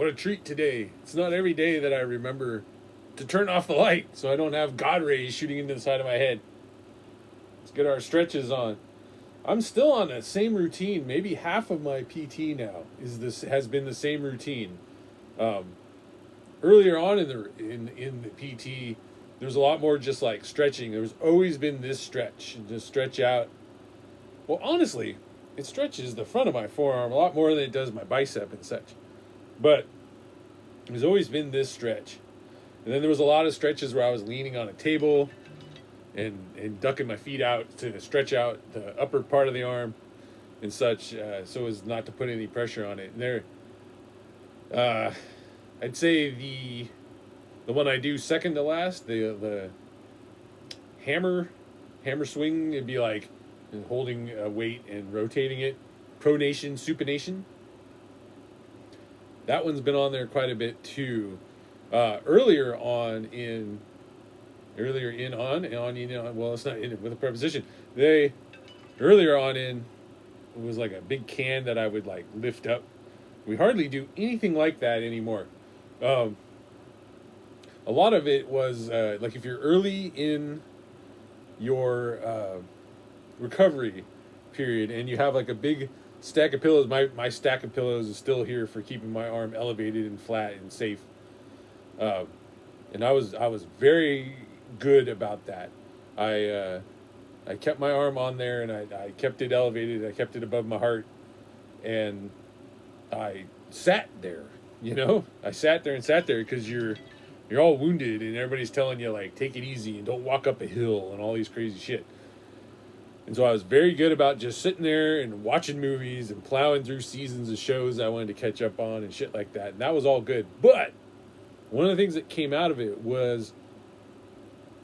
what a treat today. It's not every day that I remember to turn off the light so I don't have God rays shooting into the side of my head. Let's get our stretches on. I'm still on that same routine. Maybe half of my PT now has been the same routine. Um, Earlier on in the PT, there's a lot more just like stretching. There's always been this stretch, just stretch out. Well, honestly, it stretches the front of my forearm a lot more than it does my bicep and such. But there's always been this stretch. And then there was a lot of stretches where I was leaning on a table and ducking my feet out to stretch out the upper part of the arm and such, so as not to put any pressure on it. And I'd say the one I do second to last, the hammer swing, it'd be like holding a weight and rotating it, pronation, supination. That one's been on there quite a bit too. Earlier on, well, it's not in with a preposition. Earlier on in, it was like a big can that I would like lift up. We hardly do anything like that anymore. A lot of it was like if you're early in your recovery period and you have like a big stack of pillows. My stack of pillows is still here for keeping my arm elevated and flat and safe. And I was very good about that. I kept my arm on there and I kept it elevated. I kept it above my heart, and I sat there. I sat there because you're all wounded and everybody's telling you like take it easy and don't walk up a hill and all these crazy shit. And so I was very good about just sitting there and watching movies and plowing through seasons of shows I wanted to catch up on and shit like that. And that was all good. But one of the things that came out of it was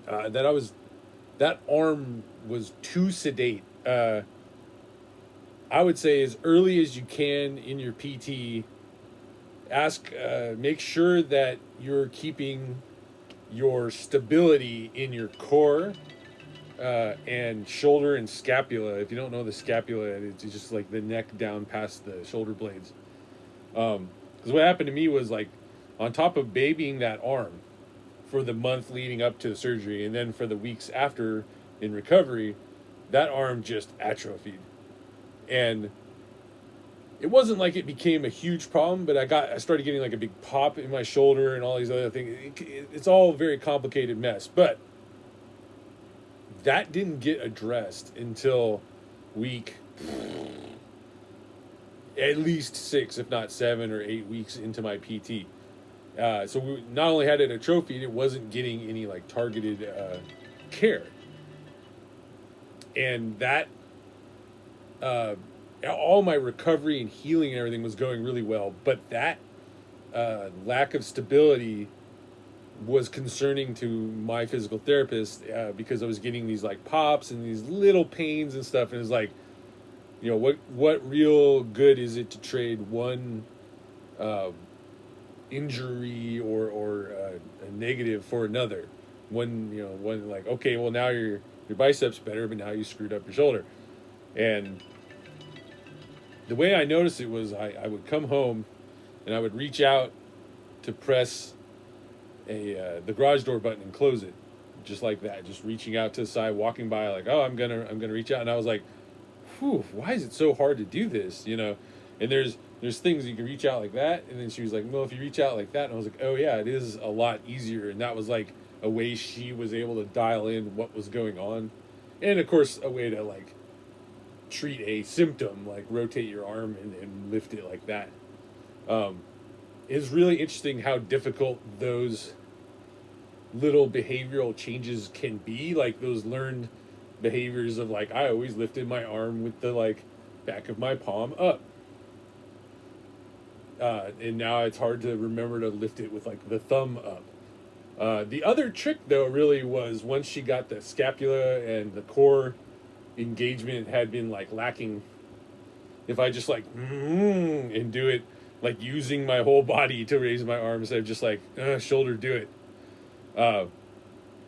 that arm was too sedate. I would say as early as you can in your PT, make sure that you're keeping your stability in your core and shoulder and scapula. If you don't know the scapula, it's just like the neck down past the shoulder blades. Because what happened to me was like on top of babying that arm for the month leading up to the surgery and then for the weeks after in recovery, that arm just atrophied. And it wasn't like it became a huge problem, but I started getting like a big pop in my shoulder and all these other things. It's all a very complicated mess, but that didn't get addressed until week at least 6, if not 7 or 8 weeks into my PT. So we not only had it atrophied, it wasn't getting any like targeted care. And that all my recovery and healing and everything was going really well, but that lack of stability was concerning to my physical therapist because I was getting these like pops and these little pains and stuff, and it's like, what real good is it to trade one injury or a negative for another? One like, okay, well now your bicep's better, but now you screwed up your shoulder. And the way I noticed it was I would come home and I would reach out to press the garage door button and close it, just like that, just reaching out to the side, walking by like, oh, I'm gonna reach out. And I was like, whew, why is it so hard to do this? And there's things you can reach out like that. And then she was like, well, if you reach out like that, and I was like, oh yeah, it is a lot easier. And that was like a way she was able to dial in what was going on, and of course a way to like treat a symptom, like rotate your arm and lift it like that. It's really interesting how difficult those little behavioral changes can be, like those learned behaviors of like, I always lifted my arm with the like back of my palm up, and now it's hard to remember to lift it with like the thumb up. The other trick though really was once she got the scapula and the core engagement had been like lacking, if I just like and do it like using my whole body to raise my arm instead of just like shoulder do it,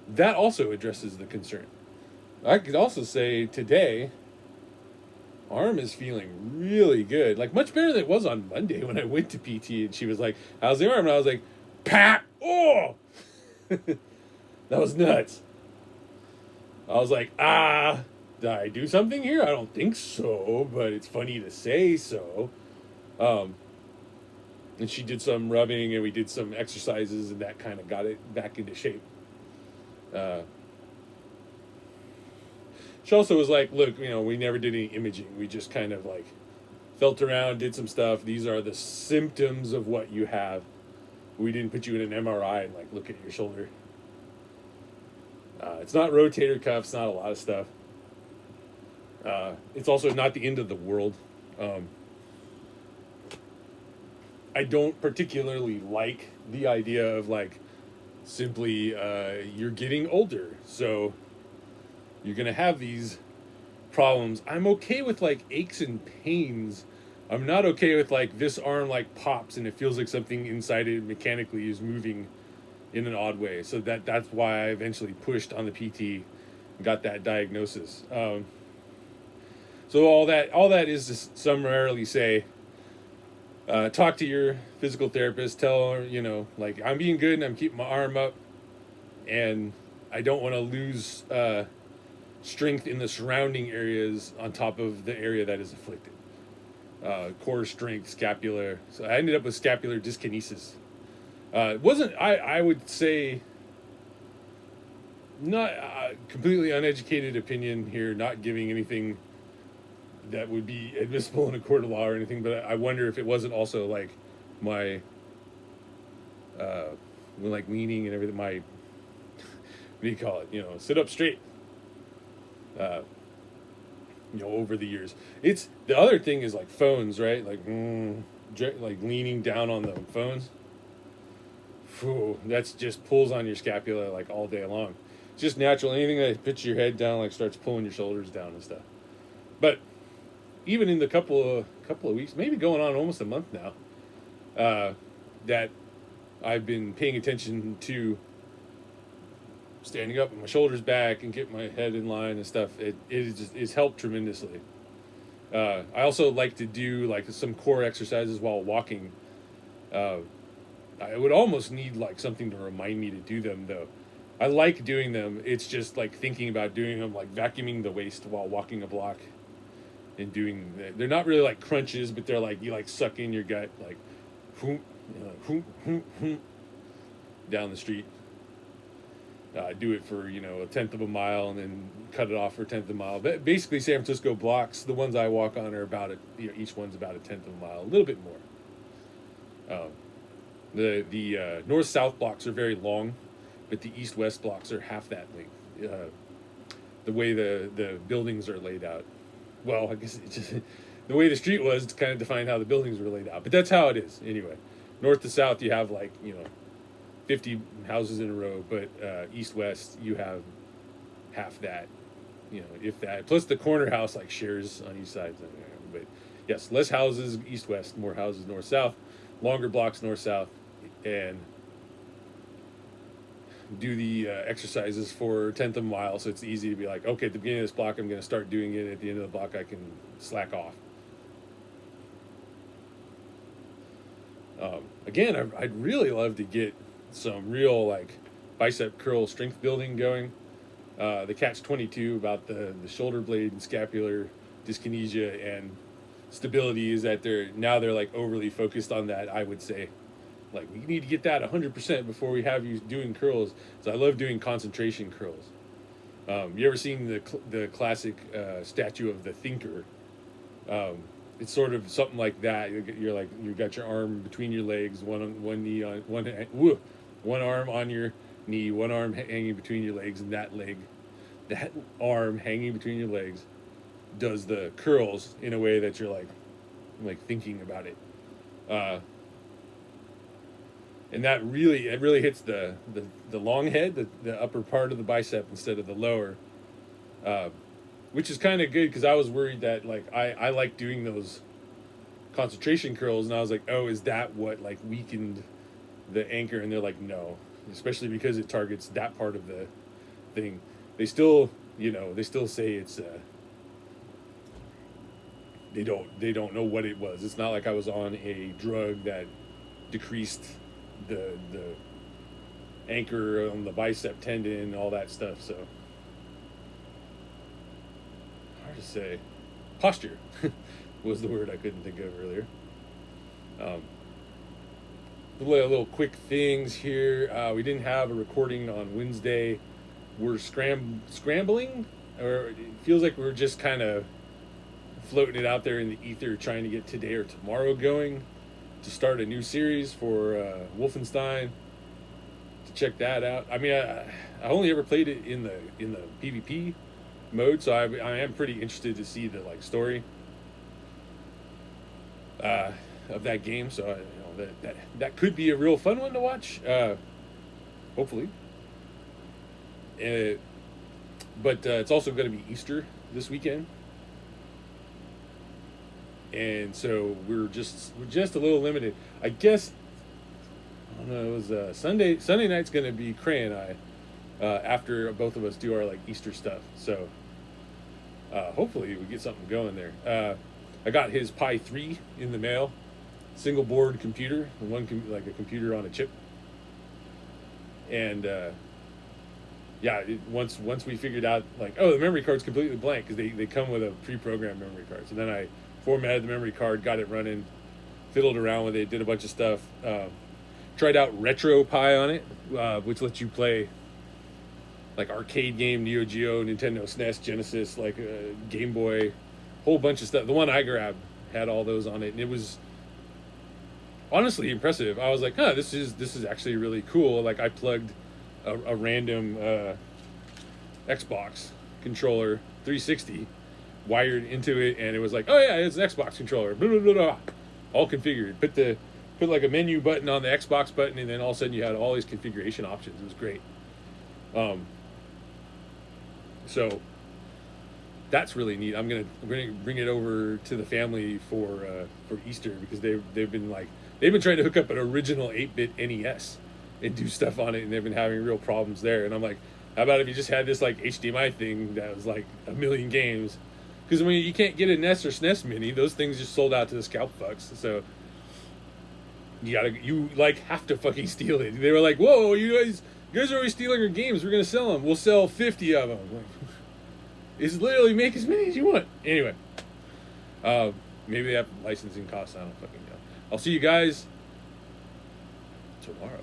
that also addresses the concern. I could also say today arm is feeling really good. Like much better than it was on Monday when I went to PT and she was like, "How's the arm?" And I was like, "Pat, oh, that was nuts." I was like, did I do something here? I don't think so, but it's funny to say so. Um, and she did some rubbing and we did some exercises and that kind of got it back into shape. Uh, she also was like, look, we never did any imaging. We just kind of like felt around, did some stuff. These are the symptoms of what you have. We didn't put you in an MRI and like look at your shoulder. It's not rotator cuffs, not a lot of stuff. It's also not the end of the world. I don't particularly like the idea of like simply you're getting older, so you're gonna have these problems. I'm okay with like aches and pains. I'm not okay with like this arm like pops and it feels like something inside it mechanically is moving in an odd way. So that's why I eventually pushed on the PT and got that diagnosis. So all that is to summarily say, talk to your physical therapist. Tell her, like I'm being good and I'm keeping my arm up, and I don't want to lose strength in the surrounding areas on top of the area that is afflicted. Core strength, scapular. So I ended up with scapular dyskinesis. It wasn't, I would say, not completely uneducated opinion here, not giving anything that would be admissible in a court of law or anything, but I wonder if it wasn't also like my, like leaning and everything, my, what do you call it, sit up straight, over the years. It's, the other thing is like phones, right? Like leaning down on the phones. Whew, that's just pulls on your scapula like all day long. It's just natural. Anything that puts your head down like starts pulling your shoulders down and stuff. But even in the couple of weeks, maybe going on almost a month now, that I've been paying attention to standing up with my shoulders back and get my head in line and stuff. It's helped tremendously. I also like to do like some core exercises while walking. I would almost need like something to remind me to do them though. I like doing them. It's just like thinking about doing them, like vacuuming the waist while walking a block and doing they're not really like crunches, but they're like you like suck in your gut like down the street. Do it for a tenth of a mile and then cut it off for a tenth of a mile. But basically, San Francisco blocks, the ones I walk on are about each one's about a tenth of a mile, a little bit more. The north-south blocks are very long, but the east-west blocks are half that length. The way the buildings are laid out. Well, I guess it's just the way the street was to kind of define how the buildings were laid out. But that's how it is anyway. North to south, you have like 50 houses in a row, but east-west, you have half that, if that. Plus the corner house like shares on each side. But yes, less houses east-west, more houses north-south, longer blocks north-south, and do the exercises for a tenth of a mile, so it's easy to be like, okay, at the beginning of this block, I'm going to start doing it. At the end of the block, I can slack off. Again, I'd really love to get some real like bicep curl strength building going. The catch-22 about the shoulder blade and scapular dyskinesia and stability is that they're like overly focused on that. I would say, like, we need to get that 100% before we have you doing curls. So I love doing concentration curls. You ever seen the classic statue of the thinker? It's sort of something like that. You're like, you got your arm between your legs, one knee on one arm on your knee, one arm hanging between your legs, and that arm hanging between your legs does the curls in a way that you're like thinking about it. And that really hits the long head, the upper part of the bicep instead of the lower, which is kind of good because I was worried that like I like doing those concentration curls, and I was like, oh, is that what like weakened the anchor? And they're like, no, especially because it targets that part of the thing. They still say it's they don't know what it was. It's not like I was on a drug that decreased the anchor on the bicep tendon, all that stuff. So hard to say. Posture was the word I couldn't think of earlier. Little quick things here. We didn't have a recording on Wednesday. We're scrambling, or it feels like we're just kind of floating it out there in the ether, trying to get today or tomorrow going to start a new series for Wolfenstein. To check that out. I mean, I only ever played it in the PvP mode, so I am pretty interested to see the story of that game. So that could be a real fun one to watch. Hopefully. But it's also going to be Easter this weekend, and so we're just a little limited. I guess I don't know. It was Sunday. Sunday night's going to be Cray and I after both of us do our Easter stuff. So hopefully we get something going there. I got his Pi 3 in the mail, single board computer, a computer on a chip, and. Once we figured out the memory card's completely blank because they come with a pre-programmed memory card. So then I formatted the memory card, got it running, fiddled around with it, did a bunch of stuff. Tried out RetroPie on it, which lets you play arcade game, Neo Geo, Nintendo SNES, Genesis, Game Boy, whole bunch of stuff. The one I grabbed had all those on it, and it was honestly impressive. I was like, this is actually really cool. I plugged a random Xbox controller 360 wired into it, and it was oh yeah, it's an Xbox controller, blah, blah, blah, blah, all configured. Put a menu button on the Xbox button, and then all of a sudden you had all these configuration options. It was great. So that's really neat. I'm gonna bring it over to the family for Easter, because they've been trying to hook up an original 8-bit NES and do stuff on it, and they've been having real problems there. And I'm like, how about if you just had this HDMI thing that was a million games? Because you can't get a NES or SNES mini; those things just sold out to the scalp fucks. So you have to fucking steal it. They were like, whoa, you guys are always stealing our games. We're gonna sell them. We'll sell 50 of them. It's literally make as many as you want. Anyway, maybe they have licensing costs. I don't fucking know. I'll see you guys tomorrow.